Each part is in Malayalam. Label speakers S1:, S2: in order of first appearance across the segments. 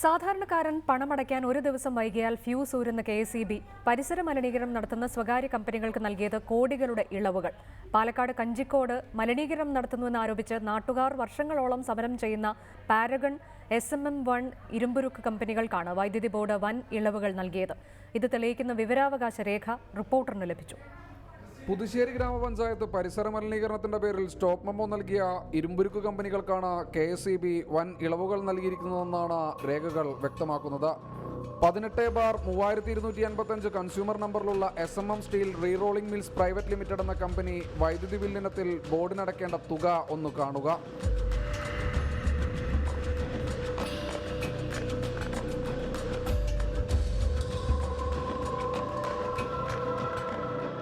S1: സാധാരണക്കാരൻ പണമടയ്ക്കാൻ ഒരു ദിവസം വൈകിയാൽ ഫ്യൂസ് ഊരുന്ന KSEB പരിസര മലിനീകരണം നടത്തുന്ന സ്വകാര്യ കമ്പനികൾക്ക് നൽകിയത് കോടികളുടെ ഇളവുകൾ. പാലക്കാട് കഞ്ചിക്കോട് മലിനീകരണം നടത്തുന്നുവെന്നാരോപിച്ച് നാട്ടുകാർ വർഷങ്ങളോളം സമരം ചെയ്യുന്ന പാരഗൺ SMM1 ഇരുമ്പുരുക്ക് കമ്പനികൾക്കാണ് വൈദ്യുതി ബോർഡ് വൻ ഇളവുകൾ നൽകിയത്. ഇത് തെളിയിക്കുന്ന വിവരാവകാശ രേഖ റിപ്പോർട്ടറിന് ലഭിച്ചു.
S2: പുതുശ്ശേരി ഗ്രാമപഞ്ചായത്ത് പരിസര മലിനീകരണത്തിന്റെ പേരിൽ സ്റ്റോപ്പ് മെമ്മോ നൽകിയ ഇരുമ്പുരുക്ക് കമ്പനികൾക്കാണ് KSEB വൻ ഇളവുകൾ നൽകിയിരിക്കുന്നതെന്നാണ് രേഖകൾ വ്യക്തമാക്കുന്നത്. 18/3255 കൺസ്യൂമർ നമ്പറിലുള്ള SMM steel rerolling mills private limited എന്ന കമ്പനി വൈദ്യുതി ബില്ലിനത്തിൽ ബോർഡിനടക്കേണ്ട തുക ഒന്ന് കാണുക.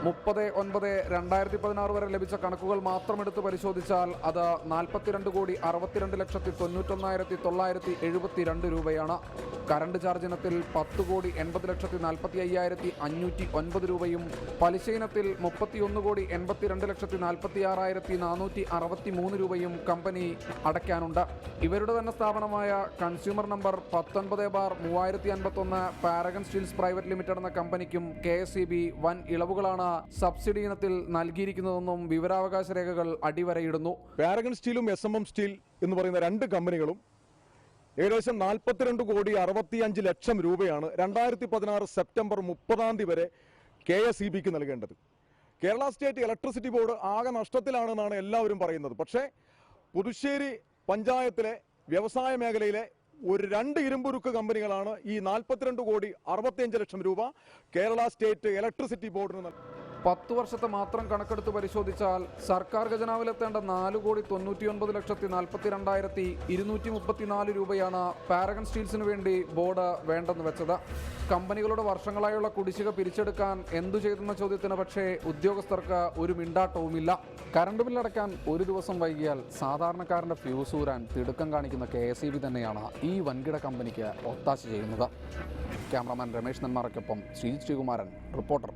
S2: 30/9/2016 വരെ ലഭിച്ച കണക്കുകൾ മാത്രമെടുത്ത് പരിശോധിച്ചാൽ അത് 42,62,61,972 രൂപയാണ്. കറണ്ട് ചാർജ് ഇനത്തിൽ 10,80,40,45,509 രൂപയും പലിശ ഇനത്തിൽ 31,82,46,463 രൂപയും കമ്പനി അടയ്ക്കാനുണ്ട്. ഇവരുടെ തന്നെ സ്ഥാപനമായ consumer number 19/3051 Paragon Steels private limited എന്ന കമ്പനിക്കും KSEB വൻ ഇളവുകളാണ് സബ്സിഡി ഇനത്തിൽ നൽകിയിരിക്കുന്നതെന്നും വിവരാവകാശ രേഖകൾ അടിവരയിടുന്നു.
S3: പാരഗൺ സ്റ്റീലും SMM സ്റ്റീൽ എന്ന് പറയുന്ന രണ്ട് കമ്പനികളും ഏകദേശം 42,65,00,000 രൂപയാണ് 2016 സെപ്റ്റംബർ 30 വരെ KSEBക്ക് നൽകേണ്ടത്. കേരള സ്റ്റേറ്റ് ഇലക്ട്രിസിറ്റി ബോർഡ് ആകെ നഷ്ടത്തിലാണെന്നാണ് എല്ലാവരും പറയുന്നത്. പക്ഷേ പുതുശ്ശേരി പഞ്ചായത്തിലെ വ്യവസായ മേഖലയിലെ രണ്ട് ഇരുമ്പുരുക്ക് കമ്പനികളാണ് ഈ 42,65,00,000 രൂപ കേരള സ്റ്റേറ്റ് ഇലക്ട്രിസിറ്റി ബോർഡിന് നൽകുന്നത്.
S2: 10 വർഷത്തെ മാത്രം കണക്കെടുത്ത് പരിശോധിച്ചാൽ സർക്കാർ ഖജനാവിലെത്തേണ്ട 4,99,42,234 രൂപയാണ് പാരഗൺ സ്റ്റീൽസിന് വേണ്ടി ബോർഡ് വേണ്ടെന്ന് വെച്ചത്. കമ്പനികളുടെ വർഷങ്ങളായുള്ള കുടിശ്ശിക പിരിച്ചെടുക്കാൻ എന്തു ചെയ്തെന്ന ചോദ്യത്തിന് പക്ഷേ ഉദ്യോഗസ്ഥർക്ക് ഒരു മിണ്ടാട്ടവുമില്ല. കറണ്ട് ബില്ലടക്കാൻ ഒരു ദിവസം വൈകിയാൽ സാധാരണക്കാരൻ്റെ ഫ്യൂസ് ഊരാൻ തിടുക്കം കാണിക്കുന്ന KSEB തന്നെയാണ് ഈ വൻകിട കമ്പനിക്ക് ഒത്താശ ചെയ്യുന്നത്. ക്യാമറാമാൻ രമേശ് നെന്മാറയ്ക്കൊപ്പം ശ്രീകുമാരൻ, റിപ്പോർട്ടർ.